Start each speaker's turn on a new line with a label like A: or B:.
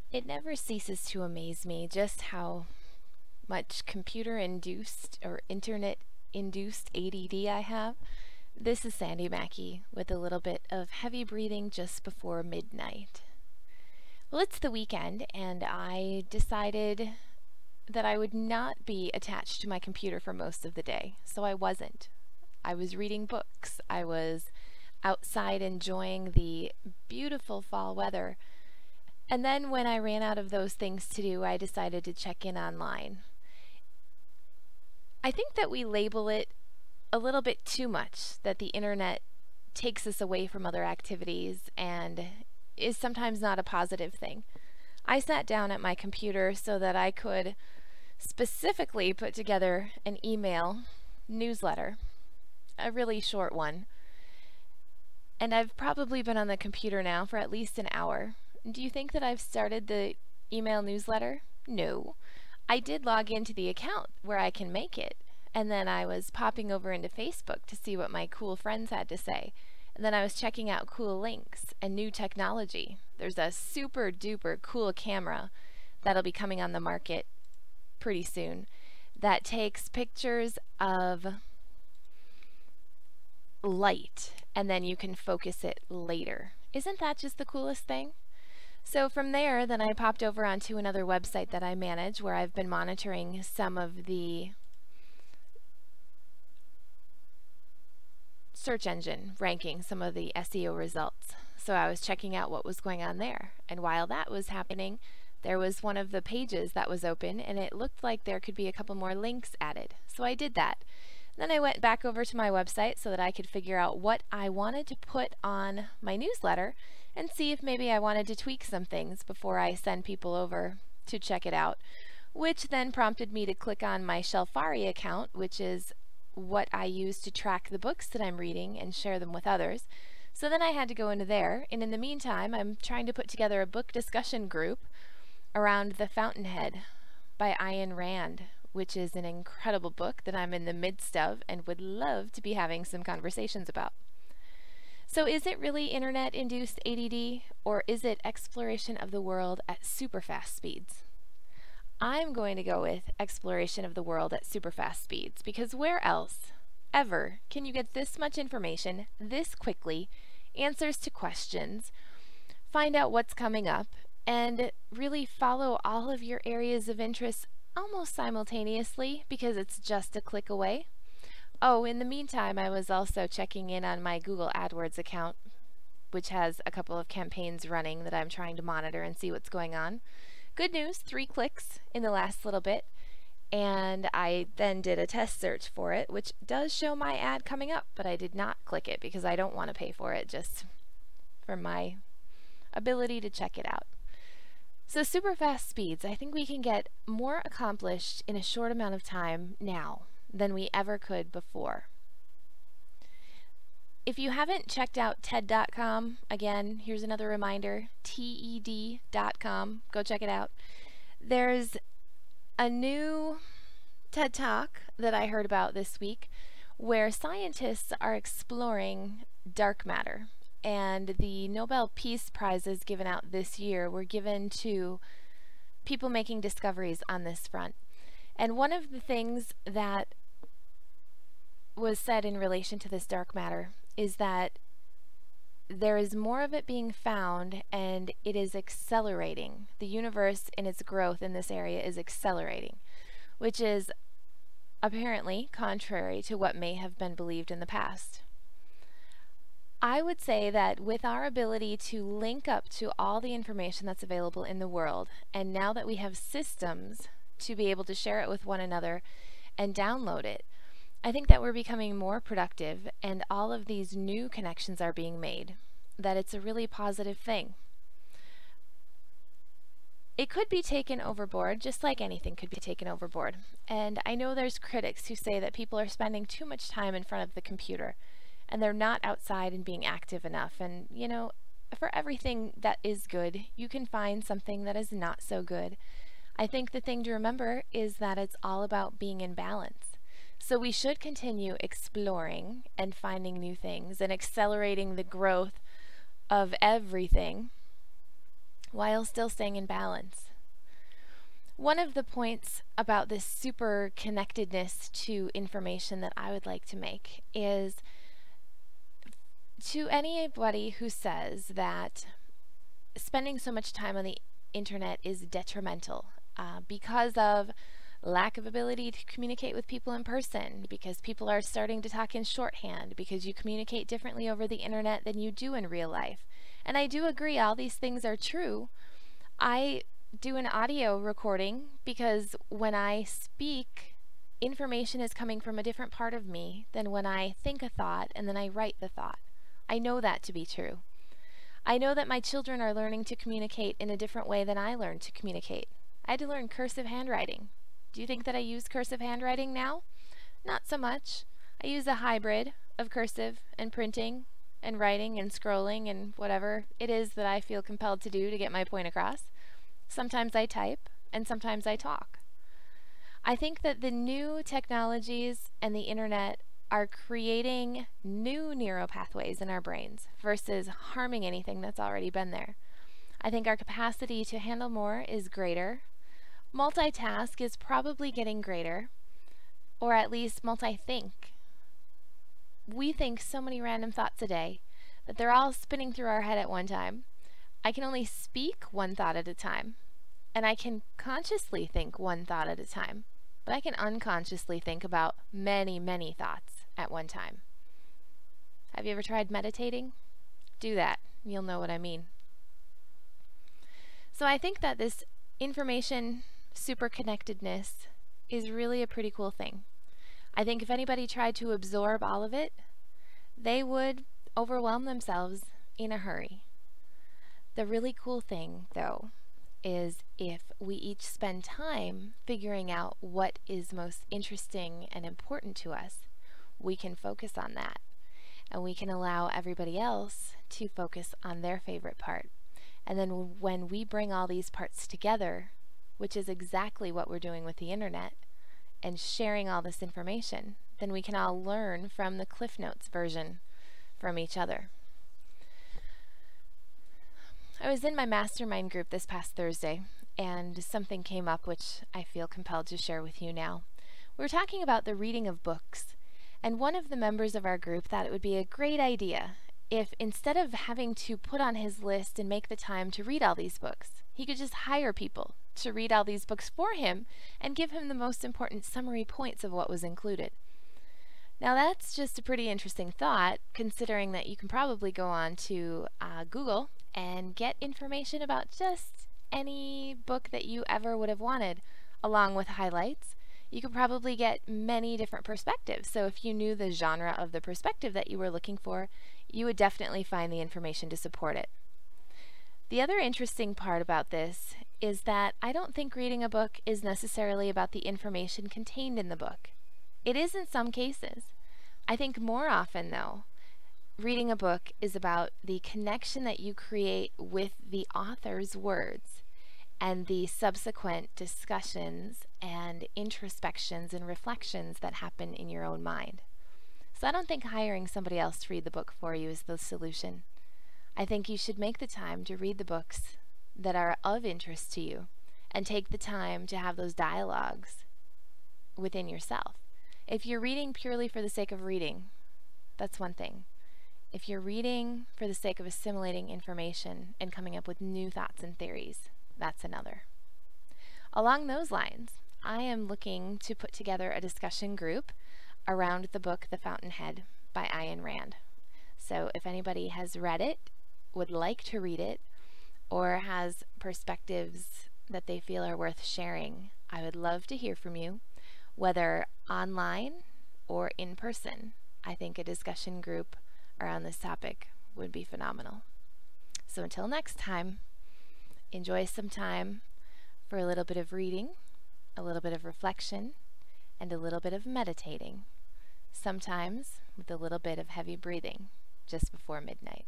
A: It never ceases to amaze me just how much computer-induced or internet-induced ADD I have. This is Sandi Maki with a little bit of heavy breathing just before midnight. Well, it's the weekend, and I decided that I would not be attached to my computer for most of the day, so I wasn't. I was reading books. I was outside enjoying the beautiful fall weather. And then when I ran out of those things to do, I decided to check in online. I think that we label it a little bit too much, that the internet takes us away from other activities and is sometimes not a positive thing. I sat down at my computer so that I could specifically put together an email newsletter, a really short one. And I've probably been on the computer now for at least an hour. Do you think that I've started the email newsletter? No. I did log into the account where I can make it, and then I was popping over into Facebook to see what my cool friends had to say. And then I was checking out cool links and new technology. There's a super duper cool camera that'll be coming on the market pretty soon that takes pictures of light and then you can focus it later. Isn't that just the coolest thing? So from there, then I popped over onto another website that I manage where I've been monitoring some of the search engine ranking, some of the SEO results. So I was checking out what was going on there. And while that was happening, there was one of the pages that was open and it looked like there could be a couple more links added. So I did that. Then I went back over to my website so that I could figure out what I wanted to put on my newsletter and see if maybe I wanted to tweak some things before I send people over to check it out, which then prompted me to click on my Shelfari account, which is what I use to track the books that I'm reading and share them with others. So then I had to go into there, and in the meantime I'm trying to put together a book discussion group around The Fountainhead by Ayn Rand, which is an incredible book that I'm in the midst of and would love to be having some conversations about. So is it really internet-induced ADD, or is it exploration of the world at super fast speeds? I'm going to go with exploration of the world at super fast speeds, because where else, ever, can you get this much information this quickly, answers to questions, find out what's coming up, and really follow all of your areas of interest almost simultaneously because it's just a click away? Oh, in the meantime, I was also checking in on my Google AdWords account, which has a couple of campaigns running that I'm trying to monitor and see what's going on. Good news, 3 clicks in the last little bit, and I then did a test search for it, which does show my ad coming up, but I did not click it because I don't want to pay for it, just for my ability to check it out. So super fast speeds, I think we can get more accomplished in a short amount of time now than we ever could before. If you haven't checked out TED.com, again, here's another reminder, TED.com, go check it out. There's a new TED Talk that I heard about this week where scientists are exploring dark matter. And the Nobel Peace Prizes given out this year were given to people making discoveries on this front. And one of the things that was said in relation to this dark matter is that there is more of it being found and it is accelerating. The universe in its growth in this area is accelerating, which is apparently contrary to what may have been believed in the past. I would say that with our ability to link up to all the information that's available in the world, and now that we have systems to be able to share it with one another and download it, I think that we're becoming more productive and all of these new connections are being made, that it's a really positive thing. It could be taken overboard, just like anything could be taken overboard. And I know there's critics who say that people are spending too much time in front of the computer and they're not outside and being active enough. And you know, for everything that is good, you can find something that is not so good. I think the thing to remember is that it's all about being in balance. So we should continue exploring and finding new things and accelerating the growth of everything. while still staying in balance. One of the points about this super connectedness to information that I would like to make is to anybody who says that spending so much time on the internet is detrimental because of lack of ability to communicate with people in person, because people are starting to talk in shorthand, because you communicate differently over the internet than you do in real life. And I do agree all these things are true. I do an audio recording because when I speak, information is coming from a different part of me than when I think a thought and then I write the thought. I know that to be true. I know that my children are learning to communicate in a different way than I learned to communicate. I had to learn cursive handwriting. Do you think that I use cursive handwriting now? Not so much. I use a hybrid of cursive and printing and writing and scrolling and whatever it is that I feel compelled to do to get my point across. Sometimes I type and sometimes I talk. I think that the new technologies and the internet are creating new neural pathways in our brains versus harming anything that's already been there. I think our capacity to handle more is greater. Multitask is probably getting greater, or at least multi-think. We think so many random thoughts a day that they're all spinning through our head at one time. I can only speak one thought at a time, and I can consciously think one thought at a time, but I can unconsciously think about many, many thoughts at one time. Have you ever tried meditating? Do that. You'll know what I mean. So I think that this information superconnectedness is really a pretty cool thing. I think if anybody tried to absorb all of it, they would overwhelm themselves in a hurry. The really cool thing, though, is if we each spend time figuring out what is most interesting and important to us, we can focus on that, and we can allow everybody else to focus on their favorite part. And then when we bring all these parts together, which is exactly what we're doing with the internet, and sharing all this information, then we can all learn from the Cliff Notes version from each other. I was in my mastermind group this past Thursday, and something came up which I feel compelled to share with you now. We were talking about the reading of books, and one of the members of our group thought it would be a great idea if instead of having to put on his list and make the time to read all these books, he could just hire people to read all these books for him and give him the most important summary points of what was included. Now that's just a pretty interesting thought, considering that you can probably go on to Google and get information about just any book that you ever would have wanted, along with highlights. You could probably get many different perspectives. So if you knew the genre of the perspective that you were looking for, you would definitely find the information to support it. The other interesting part about this is that I don't think reading a book is necessarily about the information contained in the book. It is in some cases. I think more often, though, reading a book is about the connection that you create with the author's words and the subsequent discussions and introspections and reflections that happen in your own mind. So I don't think hiring somebody else to read the book for you is the solution. I think you should make the time to read the books that are of interest to you and take the time to have those dialogues within yourself. If you're reading purely for the sake of reading, that's one thing. If you're reading for the sake of assimilating information and coming up with new thoughts and theories, that's another. Along those lines, I am looking to put together a discussion group around the book The Fountainhead by Ayn Rand. So if anybody has read it, would like to read it, or has perspectives that they feel are worth sharing, I would love to hear from you, whether online or in person. I think a discussion group around this topic would be phenomenal. So until next time, enjoy some time for a little bit of reading, a little bit of reflection, and a little bit of meditating, sometimes with a little bit of heavy breathing just before midnight.